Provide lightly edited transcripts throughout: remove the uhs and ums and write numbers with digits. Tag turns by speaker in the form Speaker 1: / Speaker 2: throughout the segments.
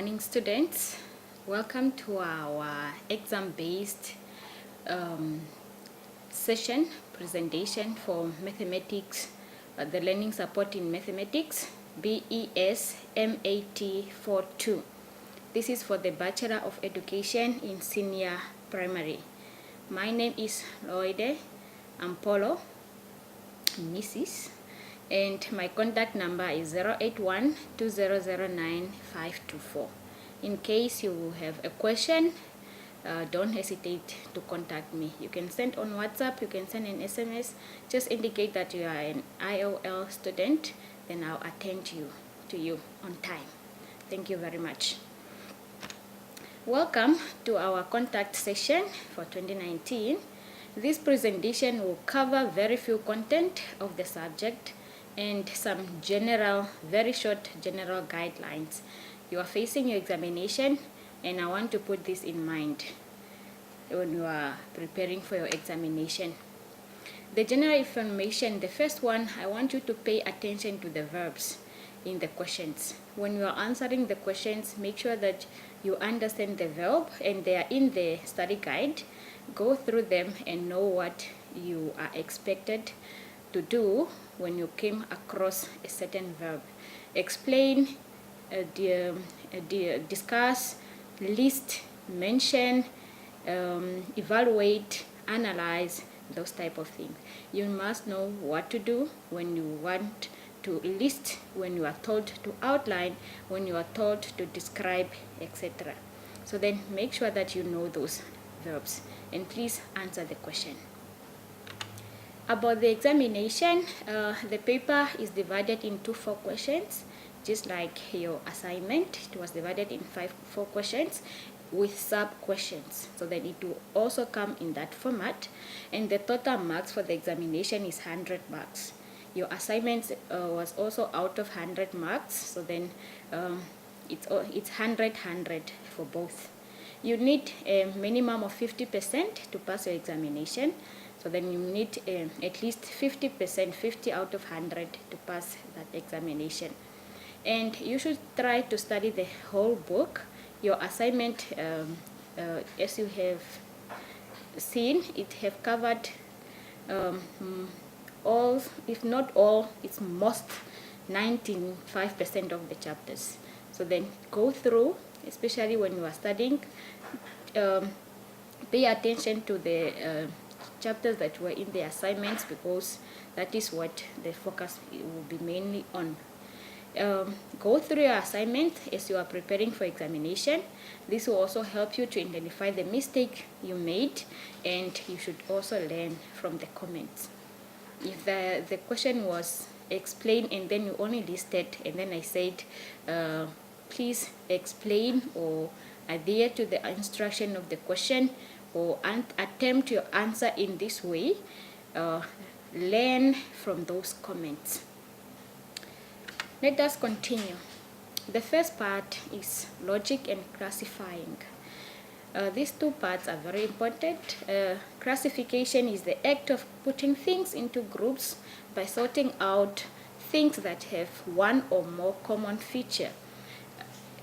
Speaker 1: morning, students. Welcome to our exam-based session presentation for mathematics, the learning support in mathematics, BES MAT42. This is for the Bachelor of Education in Senior Primary. My name is Loide Ampolo, Mrs. and my contact number is 081-2009-524. In case you have a question, don't hesitate to contact me. You can send on WhatsApp, you can send an SMS. Just indicate that you are an IOL student, then I'll attend to you on time. Thank you very much. Welcome to our contact session for 2019. This presentation will cover very few content of the subject and some general, very short general guidelines. You are facing your examination, and I want to put this in mind when you are preparing for your examination. The general information, the first one, I want you to pay attention to the verbs in the questions. When you are answering the questions, make sure that you understand the verb, and they are in the study guide. Go through them and know what you are expected to do when you came across a certain verb. Explain, discuss, list, mention, evaluate, analyze, those type of things. You must know what to do when you want to list, when you are told to outline, when you are told to describe, etc. So then make sure that you know those verbs, and please answer the question. About the examination, the paper is divided into 4 questions, just like your assignment. It was divided in 4 questions with sub-questions, so that it will also come in that format, and the total marks for the examination is 100 marks. Your assignment was also out of 100 marks, so then it's 100 for both. You need a minimum of 50% to pass your examination, so then you need at least 50%, 50 out of 100 to pass that examination. And you should try to study the whole book. Your assignment, as you have seen, it have covered all, if not all, it's most 95% of the chapters. So then go through, especially when you are studying, pay attention to the chapters that were in the assignments, because that is what the focus will be mainly on. Go through your assignment as you are preparing for examination. This will also help you to identify the mistake you made, and you should also learn from the comments. If the question was explain and then you only listed, and then I said please explain or adhere to the instruction of the question, or attempt your answer in this way, learn from those comments. Let us continue. The first part is logic and classifying. These 2 parts are very important. Classification is the act of putting things into groups by sorting out things that have one or more common feature.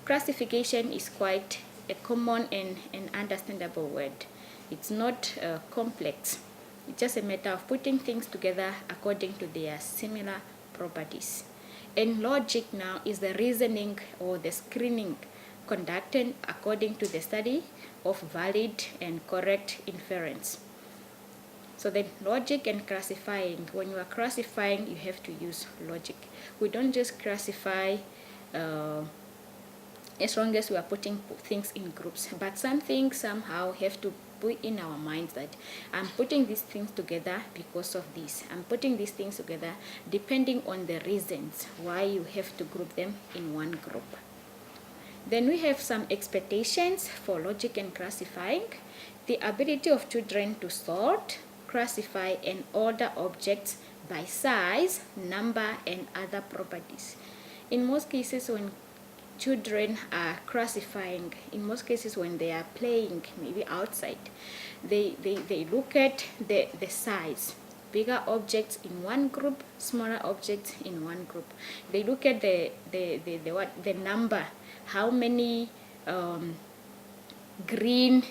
Speaker 1: Classification is quite a common and understandable word. It's not complex. It's just a matter of putting things together according to their similar properties. And logic now is the reasoning or the screening conducted according to the study of valid and correct inference. So then logic and classifying, when you are classifying, you have to use logic. We don't just classify as long as we are putting things in groups, but some things somehow have to put in our minds that I'm putting these things together because of this. I'm putting these things together depending on the reasons why you have to group them in one group. Then we have some expectations for logic and classifying. The ability of children to sort, classify, and order objects by size, number, and other properties. In most cases, when children are classifying, in most cases when they are playing, maybe outside, they look at the size, bigger objects in one group, smaller objects in one group. They look at the number, how many green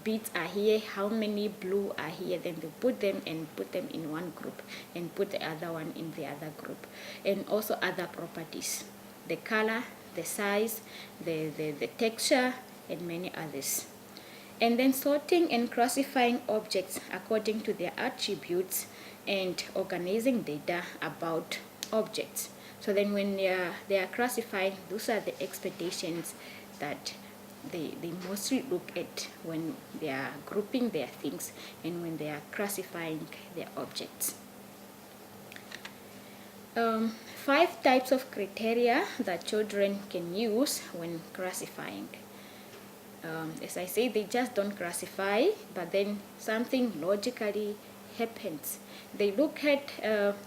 Speaker 1: bits are here, how many blue are here, then they put them in one group and put the other one in the other group. And also other properties, the color, the size, the texture, and many others. And then sorting and classifying objects according to their attributes and organizing data about objects. So then when they are classifying, those are the expectations that they mostly look at when they are grouping their things and when they are classifying their objects. 5 types of criteria that children can use when classifying. As I say, they just don't classify, but then something logically happens. They look at,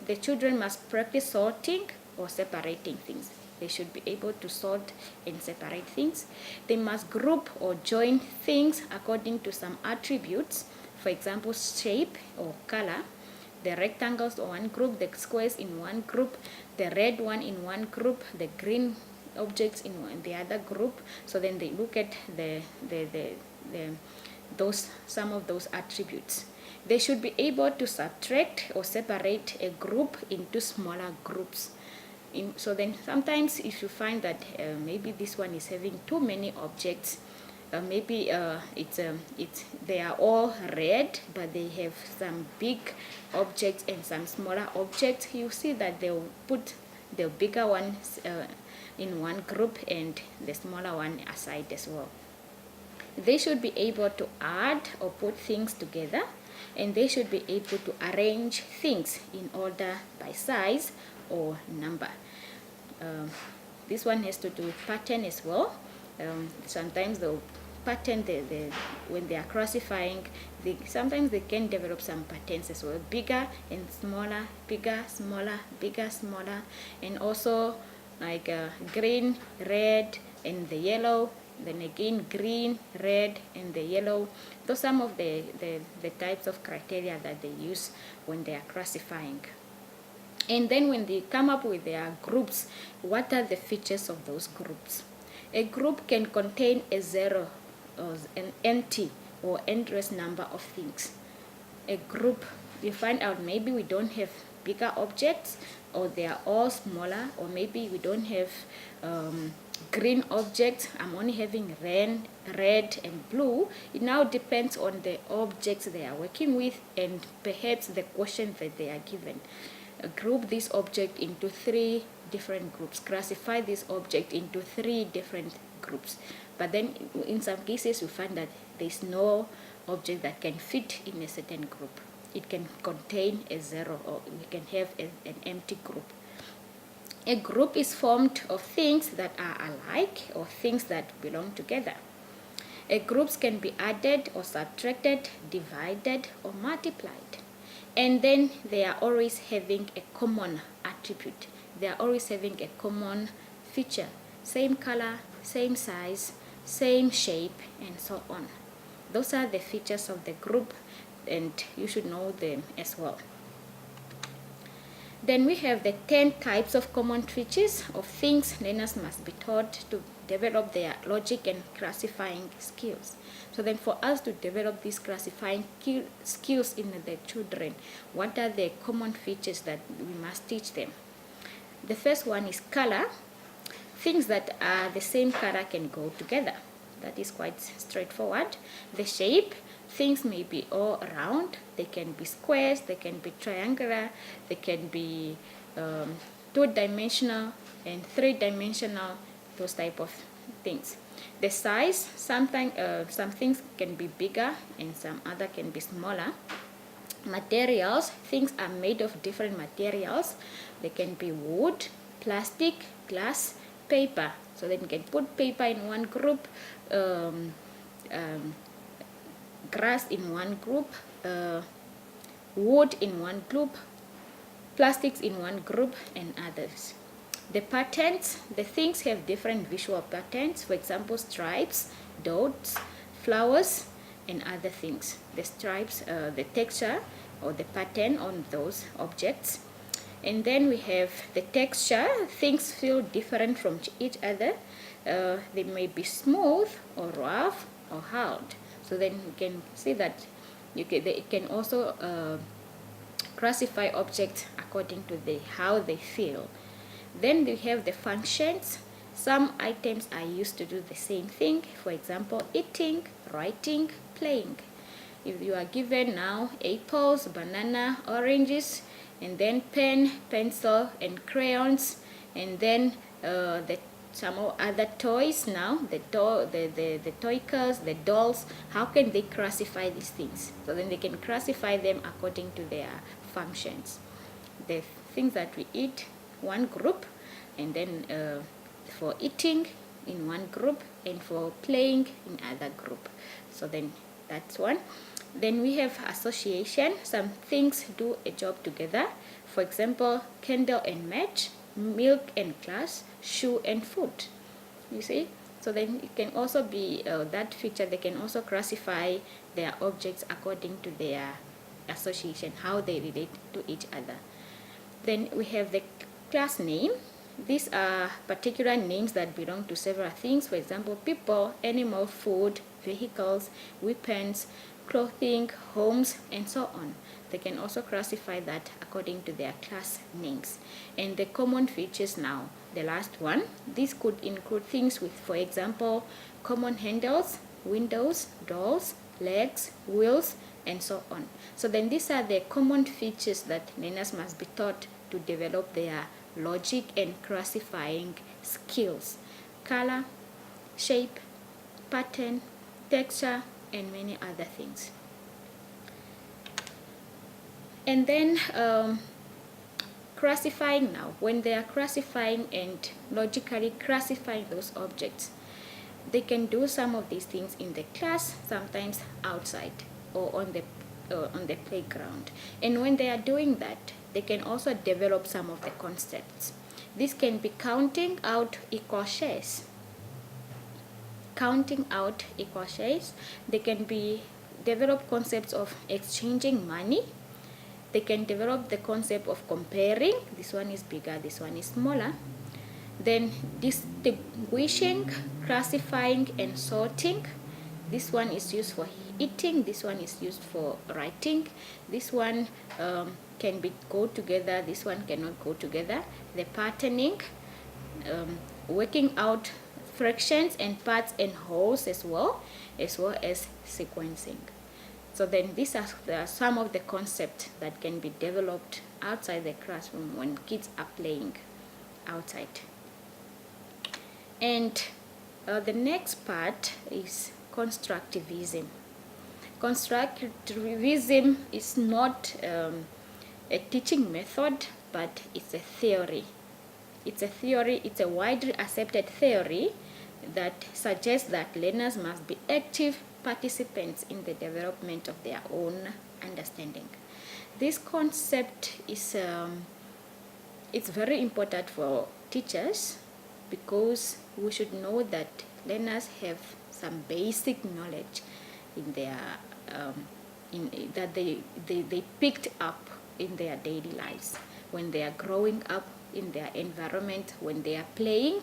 Speaker 1: the children must practice sorting or separating things. They should be able to sort and separate things. They must group or join things according to some attributes. For example, shape or color. The rectangles in one group, the squares in one group, the red one in one group, the green objects in the other group. So then they look at some of those attributes. They should be able to subtract or separate a group into smaller groups. So then sometimes if you find that maybe this one is having too many objects, maybe they are all red, but they have some big objects and some smaller objects, you see that they'll put the bigger ones in one group and the smaller one aside as well. They should be able to add or put things together, and they should be able to arrange things in order by size or number. This one has to do with pattern as well. Sometimes the pattern, when they are classifying, sometimes they can develop some patterns as well. Bigger and smaller, bigger, smaller, bigger, smaller, and also like green, red, and the yellow. Then again green, red, and the yellow. Those are some of the types of criteria that they use when they are classifying. And then when they come up with their groups, what are the features of those groups? A group can contain a zero or an empty or endless number of things. A group, you find out maybe we don't have bigger objects, or they are all smaller, or maybe we don't have green objects, I'm only having red and blue. It now depends on the objects they are working with and perhaps the question that they are given. Group this object into 3 different groups, classify this object into 3 different groups. But then in some cases you find that there's no object that can fit in a certain group. It can contain a zero, or we can have an empty group. A group is formed of things that are alike or things that belong together. Groups can be added or subtracted, divided or multiplied. And then they are always having a common attribute. They are always having a common feature. Same color, same size, same shape, and so on. Those are the features of the group, and you should know them as well. Then we have the 10 types of common features of things learners must be taught to develop their logic and classifying skills. So then for us to develop these classifying skills in the children, what are the common features that we must teach them? The first one is color. Things that are the same color can go together. That is quite straightforward. The shape. Things may be all round. They can be squares, they can be triangular, they can be 2-dimensional and 3-dimensional, those type of things. The size, sometimes some things can be bigger and some other can be smaller. Materials, things are made of different materials. They can be wood, plastic, glass, paper. So then you can put paper in one group, grass in one group, wood in one group, plastics in one group, and others. The patterns, the things have different visual patterns. For example, stripes, dots, flowers, and other things. The stripes, the texture or the pattern on those objects. And then we have the texture. Things feel different from each other. They may be smooth or rough or hard. So then you can see that it can also classify objects according to how they feel. Then we have the functions. Some items are used to do the same thing. For example, eating, writing, playing. If you are given now apples, banana, oranges, and then pen, pencil, and crayons, and then some other toys now, the toy cars, the dolls, how can they classify these things? So then they can classify them according to their functions. The things that we eat, one group, and then for eating in one group, and for playing in other group. So then that's one. Then we have association. Some things do a job together. For example, candle and match, milk and glass, shoe and food. You see? So then it can also be that feature. They can also classify their objects according to their association, how they relate to each other. Then we have the class name. These are particular names that belong to several things. For example, people, animal, food, vehicles, weapons, clothing, homes, and so on. They can also classify that according to their class names. And the common features now, the last one, this could include things with, for example, common handles, windows, doors, legs, wheels, and so on. So then these are the common features that learners must be taught to develop their logic and classifying skills. Color, shape, pattern, texture, and many other things. And then classifying now, when they are classifying and logically classifying those objects, they can do some of these things in the class, sometimes outside or on the playground. And when they are doing that, they can also develop some of the concepts. This can be counting out equal shares. Counting out equal shares. They can be develop concepts of exchanging money. They can develop the concept of comparing. This one is bigger, this one is smaller. Then distinguishing, classifying, and sorting. This one is used for eating. This one is used for writing. This one can go together. This one cannot go together. The patterning, working out fractions and parts and wholes as well as sequencing. So then these are some of the concepts that can be developed outside the classroom when kids are playing outside. And the next part is constructivism. Constructivism is not a teaching method, but it's a theory. It's a theory, it's a widely accepted theory that suggests that learners must be active participants in the development of their own understanding. This concept is it's very important for teachers because we should know that learners have some basic knowledge in their that they picked up in their daily lives when they are growing up in their environment, when they are playing.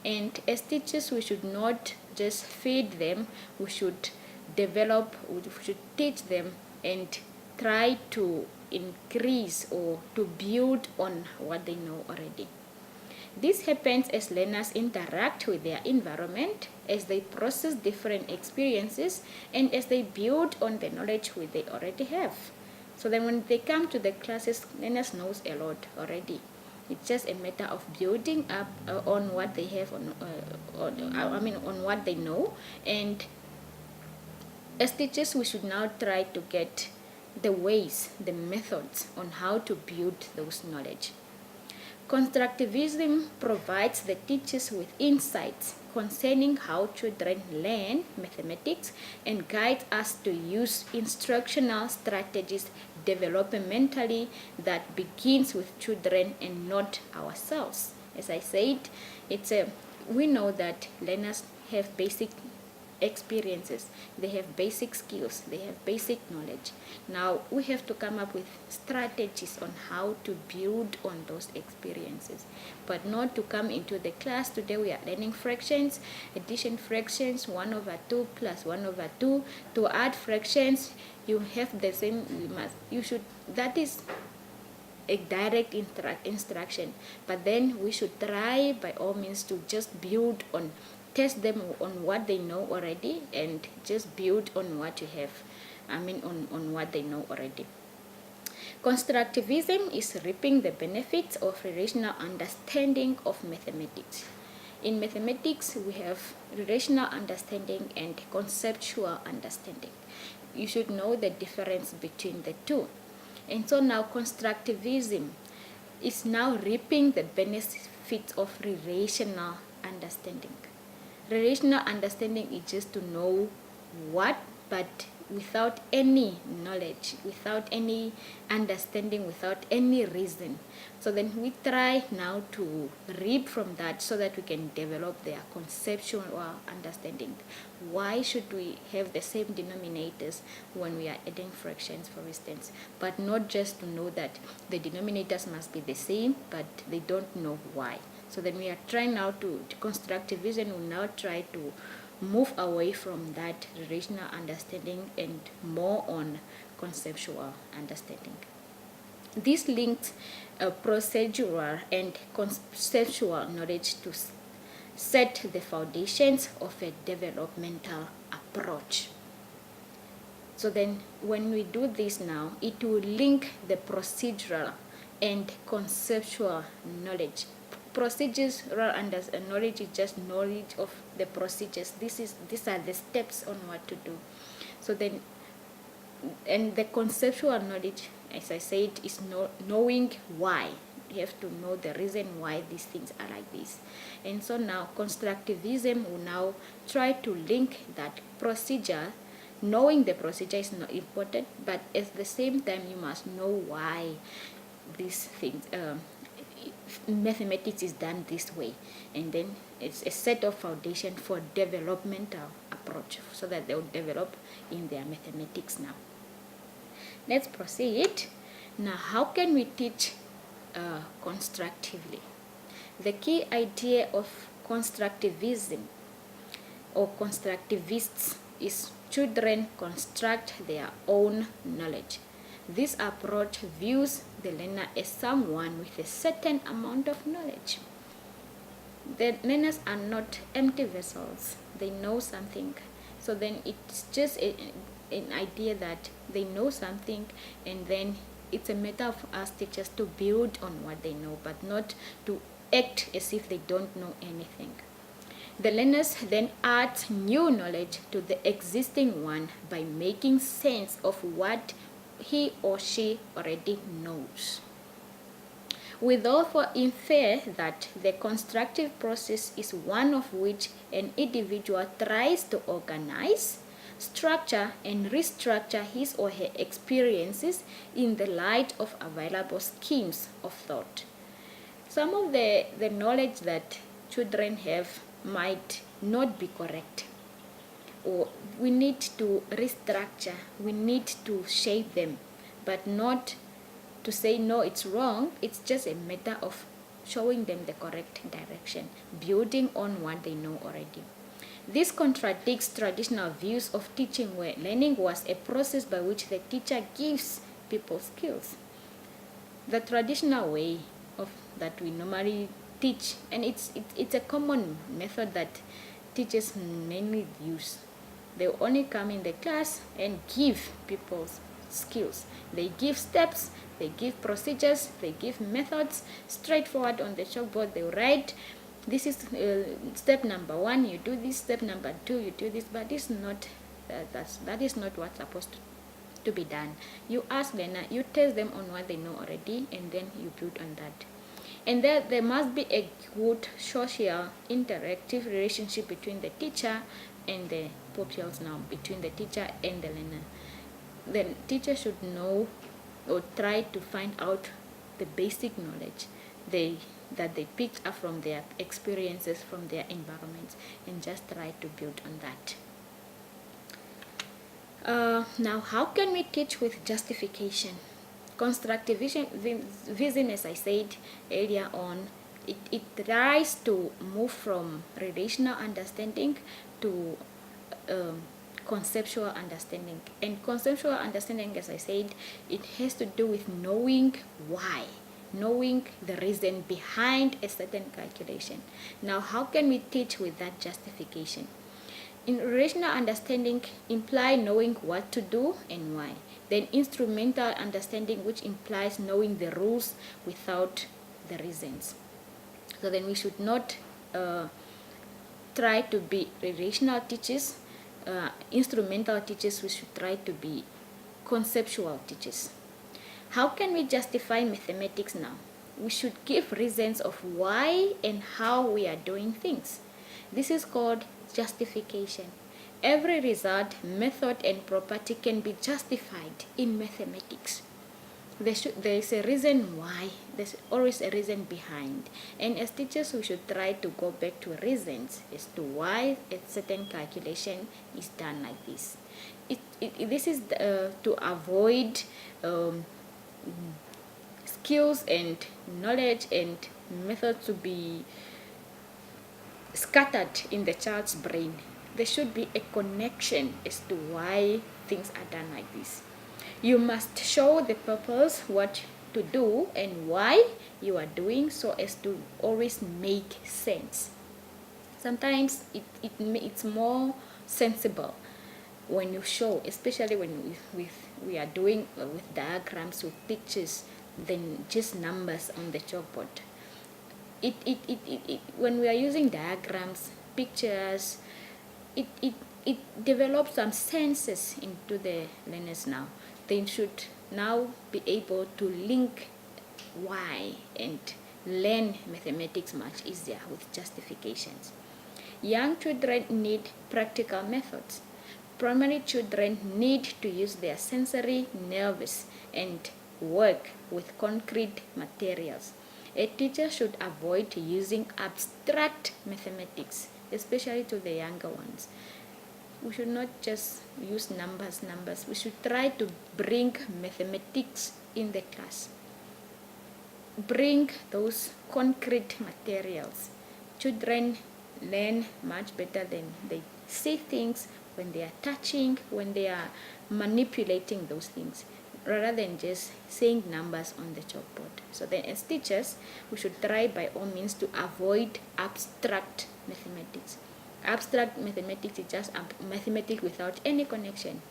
Speaker 1: And as teachers, we should not just feed them, we should develop, we should teach them and try to increase or to build on what they know already. This happens as learners interact with their environment, as they process different experiences, and as they build on the knowledge which they already have. So then when they come to the classes, learners knows a lot already. It's just a matter of building up on what they have, on what they know. And as teachers, we should now try to get the ways, the methods on how to build those knowledge. Constructivism provides the teachers with insights concerning how children learn mathematics and guides us to use instructional strategies developmentally that begins with children and not ourselves. As I said, we know that learners have basic experiences, they have basic skills, they have basic knowledge. Now we have to come up with strategies on how to build on those experiences, but not to come into the class. Today we are learning fractions, addition fractions, 1/2 plus 1/2. To add fractions, you have the same, that is a direct instruction, but then we should try by all means to just build on, test them on what they know already, and just build on what you have, on what they know already. Constructivism is reaping the benefits of relational understanding of mathematics. In mathematics, we have relational understanding and conceptual understanding. You should know the difference between the two. And so now constructivism is now reaping the benefits of relational understanding. Relational understanding is just to know what, but without any knowledge, without any understanding, without any reason. So then we try now to reap from that so that we can develop their conceptual understanding. Why should we have the same denominators when we are adding fractions, for instance, but not just to know that the denominators must be the same, but they don't know why. So then we are trying now to constructivism will now try to move away from that relational understanding and more on conceptual understanding. This links procedural and conceptual knowledge to set the foundations of a developmental approach. So then when we do this now, it will link the procedural and conceptual knowledge. Procedural knowledge is just knowledge of the procedures. These are the steps on what to do. So then, and the conceptual knowledge, as I said, is knowing why. You have to know the reason why these things are like this. And so now constructivism will now try to link that procedure. Knowing the procedure is not important, but at the same time you must know why these things, mathematics is done this way, and then it's a set of foundation for developmental approach so that they will develop in their mathematics now. Let's proceed. Now, how can we teach constructively? The key idea of constructivism or constructivists is children construct their own knowledge. This approach views the learner as someone with a certain amount of knowledge. The learners are not empty vessels. They know something. So then it's just an idea that they know something, and then it's a matter of us teachers to build on what they know, but not to act as if they don't know anything. The learners then add new knowledge to the existing one by making sense of what he or she already knows. We therefore infer that the constructive process is one of which an individual tries to organize, structure, and restructure his or her experiences in the light of available schemes of thought. Some of the knowledge that children have might not be correct, or we need to restructure, we need to shape them, but not to say no, it's wrong. It's just a matter of showing them the correct direction, building on what they know already. This contradicts traditional views of teaching, where learning was a process by which the teacher gives people skills. The traditional way of that we normally teach, and it's a common method that teachers mainly use. They only come in the class and give people skills. They give steps, they give procedures, they give methods straightforward on the chalkboard. They write, this is step number 1, you do this, step number 2, you do this, but it's not, that is not what's supposed to be done. You ask learner, you test them on what they know already, and then you build on that. And there must be a good social interactive relationship between the teacher and the pupils now, between the teacher and the learner. The teacher should know or try to find out the basic knowledge that they picked up from their experiences, from their environments, and just try to build on that. Now, how can we teach with justification? Constructivism, as I said earlier on, it tries to move from relational understanding to conceptual understanding. And conceptual understanding, as I said, it has to do with knowing why, knowing the reason behind a certain calculation. Now, how can we teach with that justification? In relational understanding imply knowing what to do and why. Then instrumental understanding, which implies knowing the rules without the reasons. So then we should not try to be relational teachers. Instrumental teachers, we should try to be conceptual teachers. How can we justify mathematics now? We should give reasons of why and how we are doing things. This is called justification. Every result, method, and property can be justified in mathematics. There is a reason why, there's always a reason behind. And as teachers, we should try to go back to reasons as to why a certain calculation is done like this. This is to avoid skills and knowledge and methods to be scattered in the child's brain. There should be a connection as to why things are done like this. You must show the purpose, what to do, and why you are doing, so as to always make sense. Sometimes it's more sensible when you show, especially when we are doing with diagrams, with pictures, than just numbers on the chalkboard. When we are using diagrams, pictures, it develops some senses into the learners now. They should now be able to link why and learn mathematics much easier with justifications. Young children need practical methods. Primary children need to use their sensory nerves and work with concrete materials. A teacher should avoid using abstract mathematics, especially to the younger ones. We should not just use numbers. We should try to bring mathematics in the class. Bring those concrete materials. Children learn much better than they see things when they are touching, when they are manipulating those things, rather than just saying numbers on the chalkboard. So then as teachers, we should try by all means to avoid abstract mathematics. Abstract mathematics is just mathematics without any connection.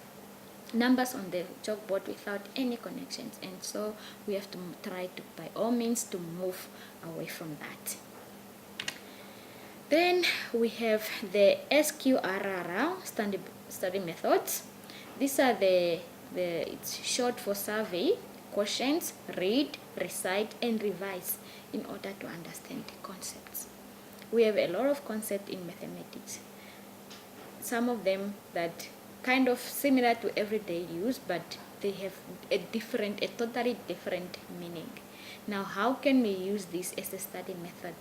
Speaker 1: Numbers on the chalkboard without any connections. And so we have to try to, by all means, to move away from that. Then we have the SQRRR study methods. These are it's short for survey, questions, read, recite, and revise in order to understand the concepts. We have a lot of concepts in mathematics. Some of them that kind of similar to everyday use, but they have a totally different meaning. Now, how can we use this as a study method?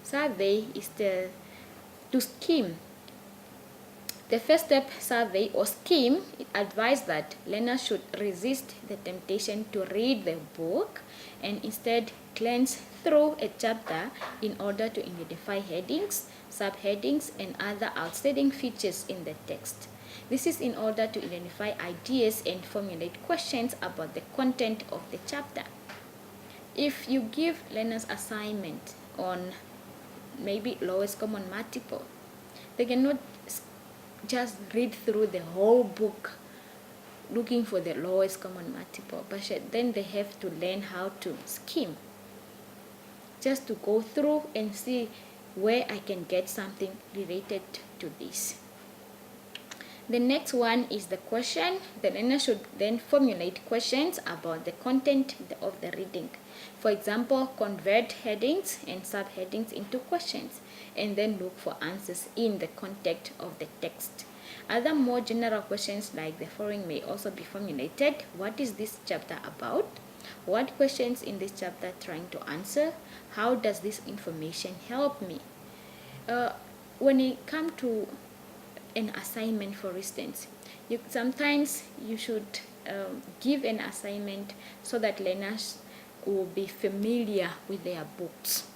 Speaker 1: Survey is to skim. The first step, survey or skim, it advised that learners should resist the temptation to read the book and instead glance through a chapter in order to identify headings, subheadings, and other outstanding features in the text. This is in order to identify ideas and formulate questions about the content of the chapter. If you give learners assignment on maybe lowest common multiple, they cannot just read through the whole book looking for the lowest common multiple, but then they have to learn how to skim, just to go through and see where I can get something related to this. The next one is the question. The learner should then formulate questions about the content of the reading. For example, convert headings and subheadings into questions and then look for answers in the context of the text. Other more general questions like the following may also be formulated. What is this chapter about? What questions in this chapter trying to answer? How does this information help me? When it comes to an assignment, for instance. Sometimes you should give an assignment so that learners will be familiar with their books.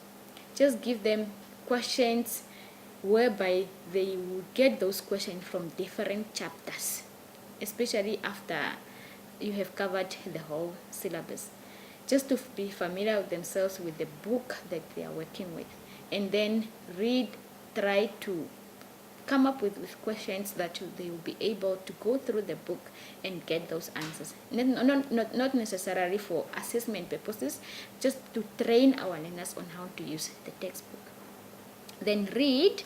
Speaker 1: Just give them questions whereby they will get those questions from different chapters, especially after you have covered the whole syllabus, just to be familiar with themselves with the book that they are working with, and then try to come up with questions that they will be able to go through the book and get those answers. Not necessarily for assessment purposes, just to train our learners on how to use the textbook. Then read.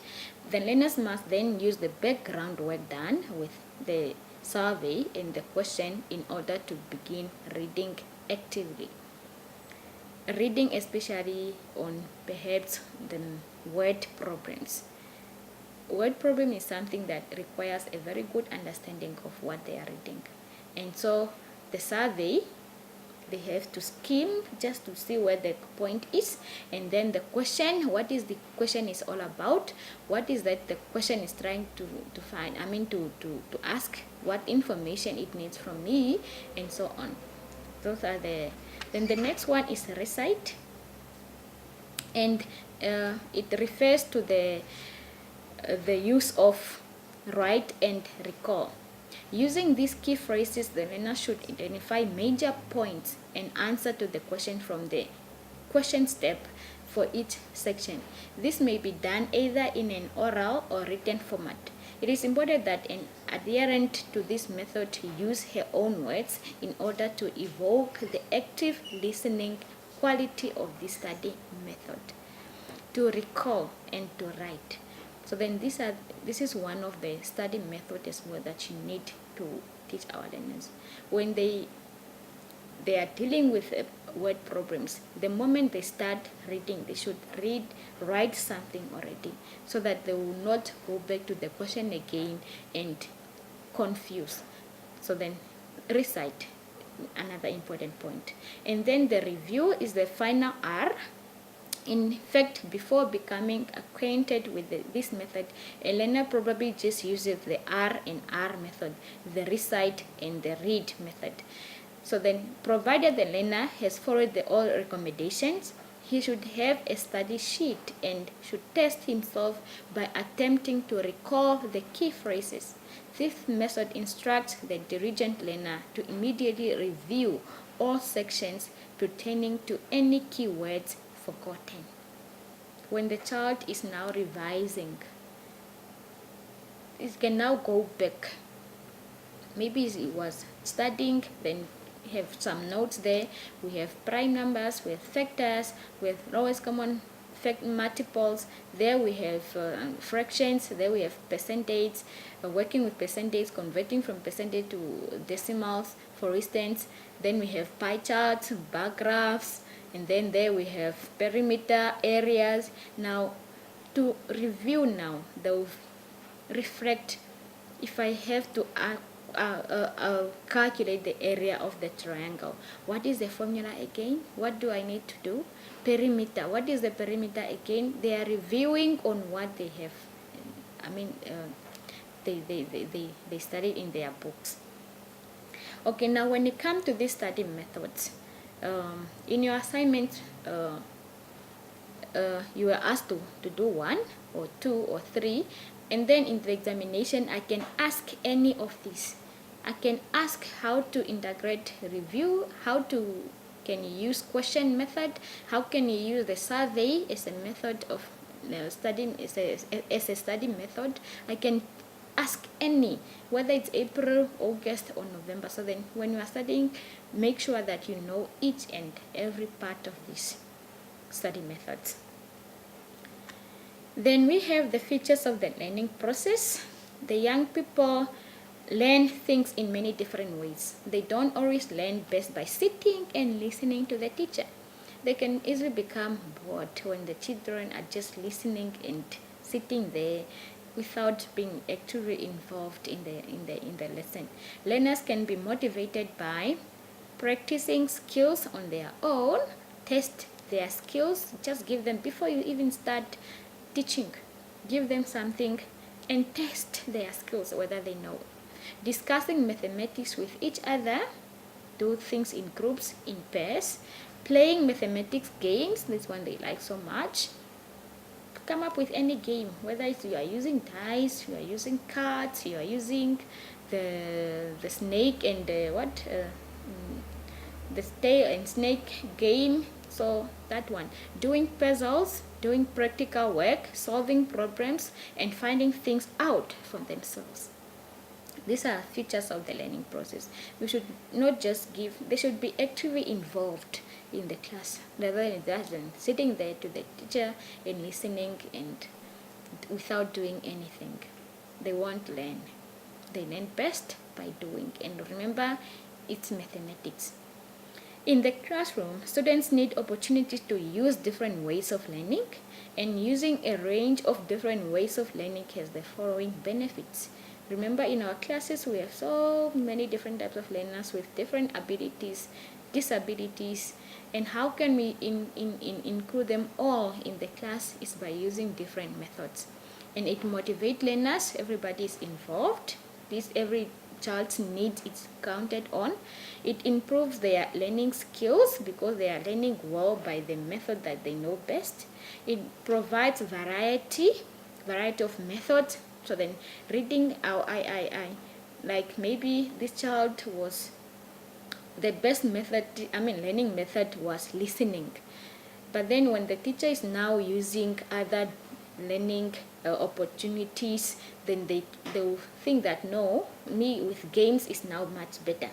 Speaker 1: The learners must then use the background work done with the survey and the question in order to begin reading actively. Reading especially on perhaps the word problems. Word problem is something that requires a very good understanding of what they are reading. And so the survey, they have to skim just to see where the point is, and then the question, what is the question is all about, what is that the question is trying to find, to ask, what information it needs from me, and so on. Those are then the next one is recite, and it refers to the use of write and recall. Using these key phrases, the learner should identify major points and answer to the question from the question step for each section. This may be done either in an oral or written format. It is important that an adherent to this method use her own words in order to evoke the active listening quality of the study method. To recall and to write. So then this is one of the study methods as well that you need to teach our learners. When they are dealing with word problems, the moment they start reading, they should write something already, so that they will not go back to the question again and confuse. So then recite, another important point. And then the review is the final R. In fact, before becoming acquainted with this method, a learner probably just uses the R and R method, the recite and the read method. So then, provided the learner has followed all recommendations, he should have a study sheet and should test himself by attempting to recall the key phrases. This method instructs the diligent learner to immediately review all sections pertaining to any key words forgotten. When the child is now revising, it can now go back. Maybe he was studying, then have some notes there. We have prime numbers, we have factors, we have lowest common multiples. There we have fractions. There we have percentage, working with percentage, converting from percentage to decimals, for instance. Then we have pie charts, bar graphs, and then there we have perimeter, areas. Now, to review now, they'll reflect. If I have to calculate the area of the triangle, what is the formula again? What do I need to do? Perimeter. What is the perimeter again? They are reviewing on what they have. They studied in their books. Okay, now when it comes to these study methods, in your assignment, you are asked to do 1 or 2 or 3, and then in the examination, I can ask any of these. I can ask how to integrate review, can you use question method, how can you use the survey as a method of studying, as a study method. I can ask any, whether it's April, August, or November. So then when you are studying, make sure that you know each and every part of these study methods. Then we have the features of the learning process. The young people learn things in many different ways. They don't always learn best by sitting and listening to the teacher. They can easily become bored when the children are just listening and sitting there without being actually involved in the lesson. Learners can be motivated by practicing skills on their own. Test their skills. Just give them, before you even start teaching, give them something and test their skills, whether they know. Discussing mathematics with each other, do things in groups, in pairs, playing mathematics games, this one they like so much. Come up with any game, whether it's you are using dice, you are using cards, you are using the snake and the tail and snake game. So that one, doing puzzles, doing practical work, solving problems, and finding things out for themselves. These are features of the learning process. We should not just give, they should be actively involved in the class rather than sitting there to the teacher and listening and without doing anything. They won't learn. They learn best by doing. And remember, it's mathematics. In the classroom, students need opportunities to use different ways of learning, and using a range of different ways of learning has the following benefits. Remember, in our classes, we have so many different types of learners with different abilities, disabilities, and how can we include them all in the class is by using different methods. And it motivates learners, everybody is involved, every child's needs is counted on. It improves their learning skills because they are learning well by the method that they know best. It provides variety of methods. So then reading like maybe this child was the best method, learning method was listening. But then when the teacher is now using other learning opportunities, then they will think that no, me with games is now much better.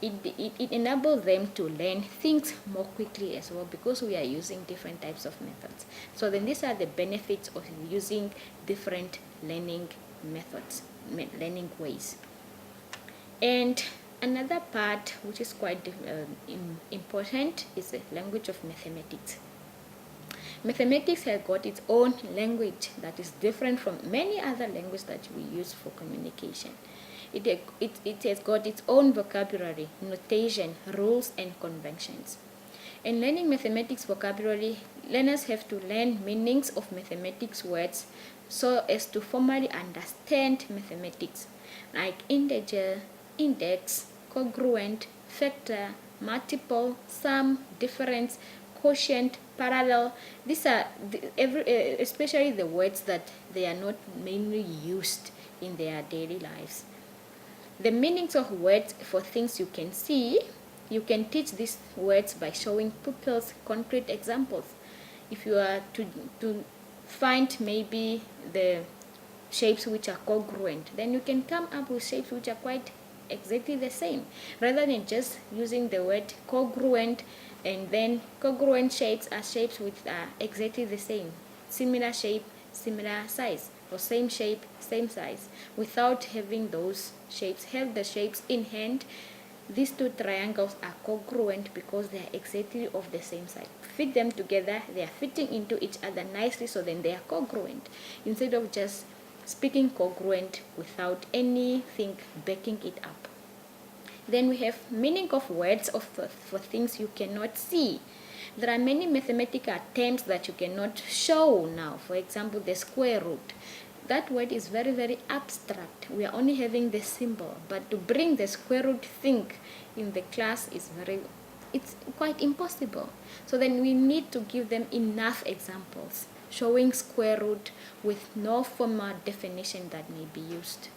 Speaker 1: It enables them to learn things more quickly as well because we are using different types of methods. So then these are the benefits of using different learning methods, learning ways. And another part which is quite important is the language of mathematics. Mathematics has got its own language that is different from many other languages that we use for communication. It has got its own vocabulary, notation, rules, and conventions. In learning mathematics vocabulary, learners have to learn meanings of mathematics words so as to formally understand mathematics, like integer, index, congruent, factor, multiple, sum, difference, quotient, parallel. These are especially the words that they are not mainly used in their daily lives. The meanings of words for things you can see, you can teach these words by showing pupils concrete examples. If you are to find maybe the shapes which are congruent, then you can come up with shapes which are quite exactly the same, rather than just using the word congruent, and then congruent shapes are shapes which are exactly the same, similar shape, similar size, or same shape, same size. Without having those shapes, have the shapes in hand. These two triangles are congruent because they are exactly of the same size. Fit them together, they are fitting into each other nicely, so then they are congruent, instead of just speaking congruent without anything backing it up. Then we have meaning of words for things you cannot see. There are many mathematical terms that you cannot show now. For example, the square root. That word is very, very abstract. We are only having the symbol, but to bring the square root thing in the class it's quite impossible. So then we need to give them enough examples showing square root with no formal definition that may be used.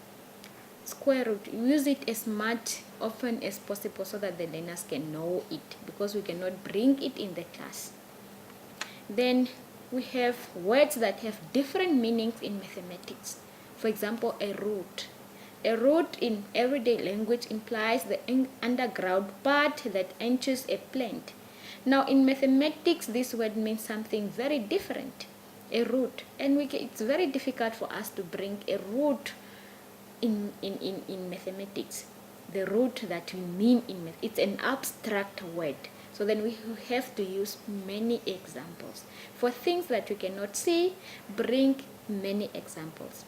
Speaker 1: Square root, use it as much often as possible so that the learners can know it, because we cannot bring it in the class. Then we have words that have different meanings in mathematics. For example, a root. A root in everyday language implies the underground part that enters a plant. Now in mathematics, this word means something very different. A root. And it's very difficult for us to bring a root in mathematics. The root that we mean in math, it's an abstract word. So then we have to use many examples. For things that we cannot see, bring many examples.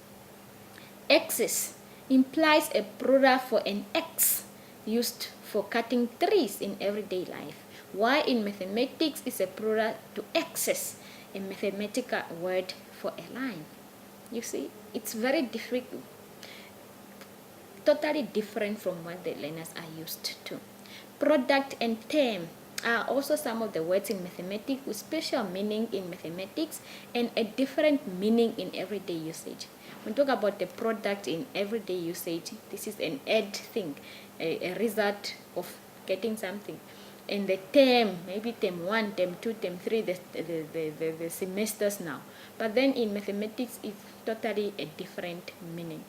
Speaker 1: Axis implies a plural for an axe used for cutting trees in everyday life. Why in mathematics is a plural to axis, a mathematical word for a line. You see, it's very different, totally different from what the learners are used to. Product and term are also some of the words in mathematics with special meaning in mathematics and a different meaning in everyday usage. When we talk about the product in everyday usage, this is an add thing, a result of getting something. And the term, maybe term 1, term 2, term 3, the semesters now. But then in mathematics, it's totally a different meaning.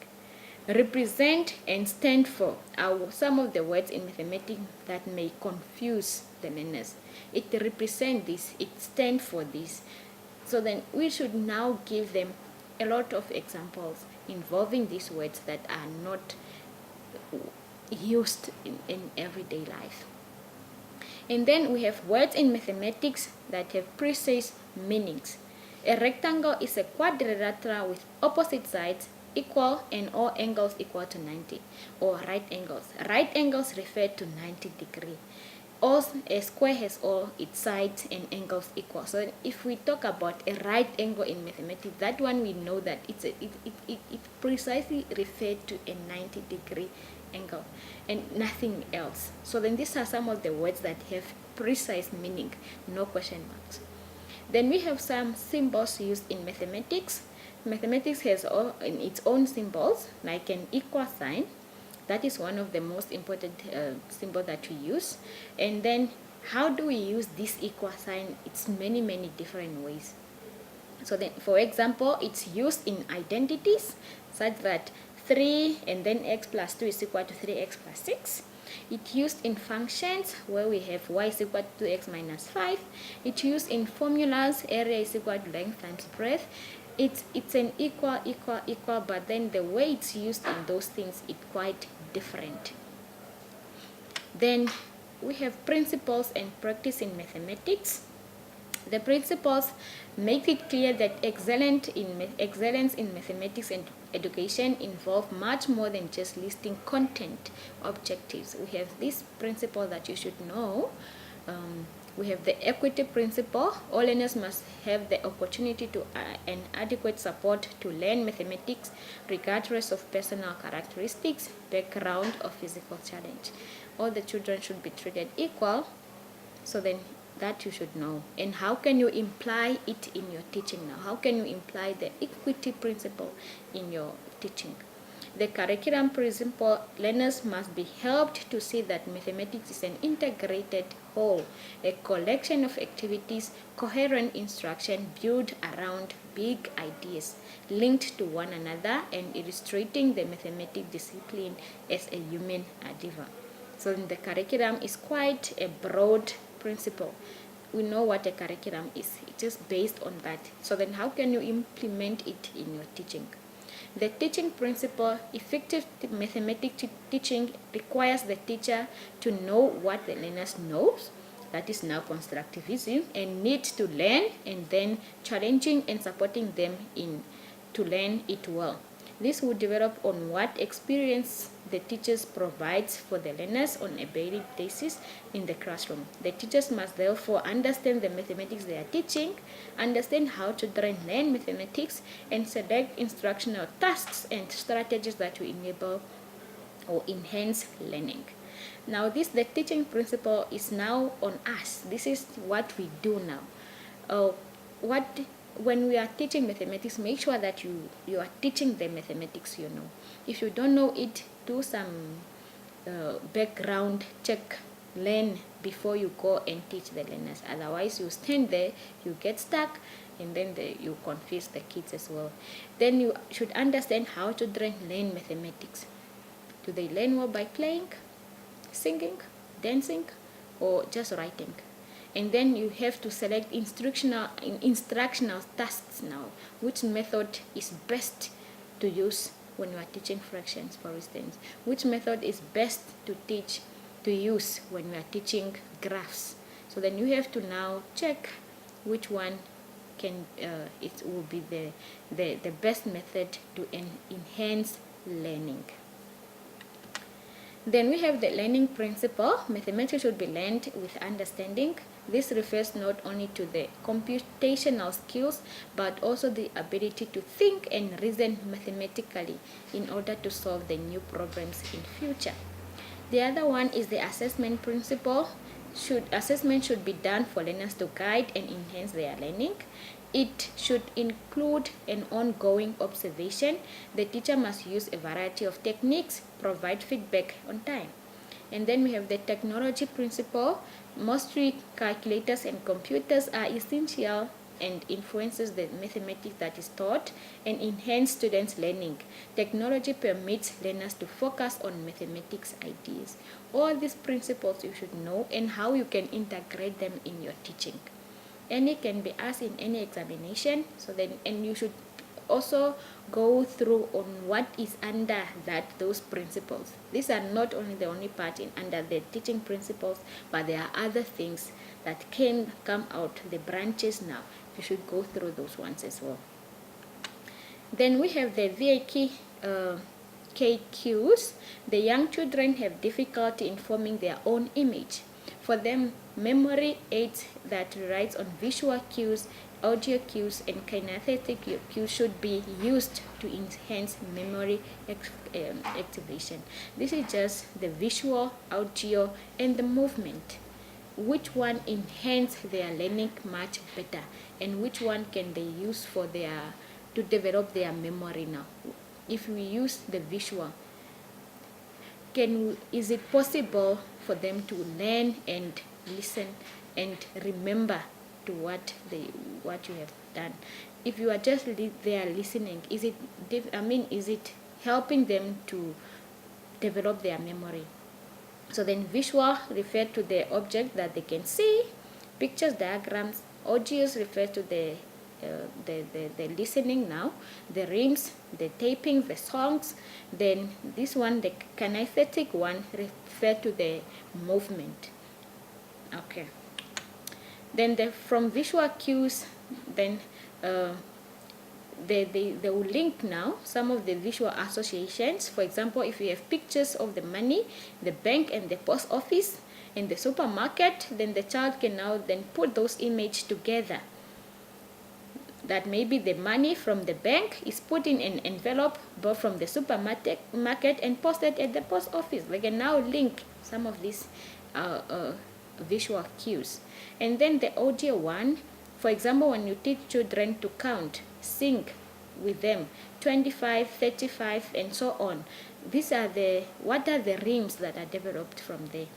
Speaker 1: Represent and stand for are some of the words in mathematics that may confuse the learners. It represents this, it stands for this. So then we should now give them a lot of examples involving these words that are not used in everyday life. And then we have words in mathematics that have precise meanings. A rectangle is a quadrilateral with opposite sides equal and all angles equal to 90, or right angles. Right angles refer to 90 degrees. A square has all its sides and angles equal. So if we talk about a right angle in mathematics, that one we know that it precisely refers to a 90-degree angle and nothing else. So then these are some of the words that have precise meaning, no question marks. Then we have some symbols used in mathematics. Mathematics has all in its own symbols, like an equal sign. That is one of the most important symbols that we use. And then how do we use this equal sign? It's many different ways. So then, for example, it's used in identities such that 3 and then x plus 2 is equal to 3x plus 6. It's used in functions where we have y is equal to 2x minus 5. It's used in formulas, area is equal to length times breadth. It's an equal, but then the way it's used in those things is quite different. Then we have principles and practice in mathematics. The principles make it clear that excellence in mathematics and education involve much more than just listing content objectives. We have this principle that you should know. We have the equity principle. All learners must have the opportunity to and adequate support to learn mathematics regardless of personal characteristics, background, or physical challenge. All the children should be treated equal. So then that you should know. And how can you imply it in your teaching now? How can you imply the equity principle in your teaching? The curriculum principle, learners must be helped to see that mathematics is an integrated whole, a collection of activities, coherent instruction built around big ideas, linked to one another and illustrating the mathematics discipline as a human endeavor. So the curriculum is quite a broad principle. We know what a curriculum is. It's just based on that. So then how can you implement it in your teaching? The teaching principle, effective mathematics teaching requires the teacher to know what the learners knows. That is now constructivism, and need to learn, and then challenging and supporting them to learn it well. This will develop on what experience the teachers provides for the learners on a daily basis in the classroom. The teachers must therefore understand the mathematics they are teaching, understand how children learn mathematics, and select instructional tasks and strategies that will enable or enhance learning. Now the teaching principle is now on us. This is what we do now. When we are teaching mathematics, make sure that you are teaching the mathematics you know. If you don't know it, do some background check, learn before you go and teach the learners. Otherwise, you stand there, you get stuck, and then you confuse the kids as well. Then you should understand how children learn mathematics. Do they learn well by playing, singing, dancing, or just writing? And then you have to select instructional tasks now. Which method is best to use when you are teaching fractions, for instance? Which method is best to use when you are teaching graphs? So then you have to now check which one it will be the best method to enhance learning. Then we have the learning principle. Mathematics should be learned with understanding. This refers not only to the computational skills, but also the ability to think and reason mathematically in order to solve the new problems in future. The other one is the assessment principle. Assessment should be done for learners to guide and enhance their learning. It should include an ongoing observation. The teacher must use a variety of techniques, provide feedback on time. And then we have the technology principle. Mostly calculators and computers are essential and influences the mathematics that is taught and enhance students' learning. Technology permits learners to focus on mathematics ideas. All these principles you should know and how you can integrate them in your teaching. Any can be asked in any examination, and you should also go through on what is under those principles. These are not only the only part under the teaching principles, but there are other things that can come out, the branches now. You should go through those ones as well. Then we have the KQs. The young children have difficulty in forming their own image. For them, memory aids that relies on visual cues, audio cues, and kinesthetic cues should be used to enhance memory activation. This is just the visual, audio, and the movement. Which one enhance their learning much better, and which one can they use to develop their memory now? If we use the visual, is it possible for them to learn and listen and remember to what you have done? If you are just there listening, is it helping them to develop their memory? So then visual refer to the object that they can see, pictures, diagrams. Audios refer to the listening now, the rhymes, the taping, the songs. Then this one, the kinesthetic one, refer to the movement. Okay. Then from visual cues, then they will link now some of the visual associations. For example, if you have pictures of the money, the bank and the post office and the supermarket, then the child can now then put those images together. That maybe the money from the bank is put in an envelope bought from the supermarket and posted at the post office. They can now link some of these visual cues. And then the audio one, for example, when you teach children to count, sing with them, 25, 35, and so on. What are the rhymes that are developed from there?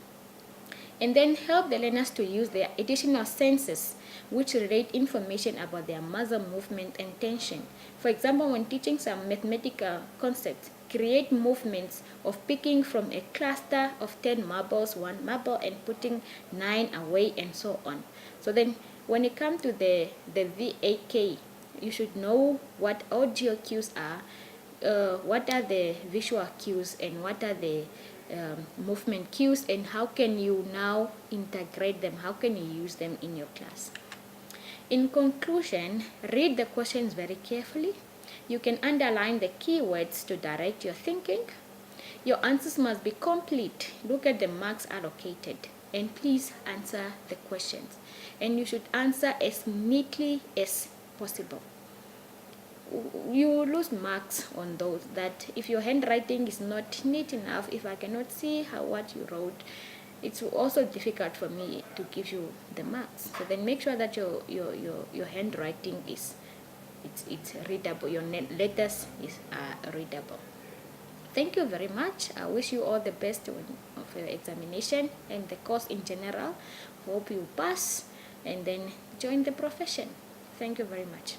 Speaker 1: And then help the learners to use their additional senses, which relate information about their muscle movement and tension. For example, when teaching some mathematical concepts, create movements of picking from a cluster of 10 marbles, 1 marble, and putting 9 away, and so on. So then when it comes to the VAK, you should know what audio cues are, what are the visual cues, and what are the movement cues, and how can you now integrate them, how can you use them in your class. In conclusion, read the questions very carefully. You can underline the keywords to direct your thinking. Your answers must be complete. Look at the marks allocated, and please answer the questions. And you should answer as neatly as possible. You lose marks on those, that if your handwriting is not neat enough, if I cannot see what you wrote, it's also difficult for me to give you the marks. So then make sure that your handwriting it's readable, your letters are readable. Thank you very much. I wish you all the best of your examination and the course in general. Hope you pass and then join the profession. Thank you very much.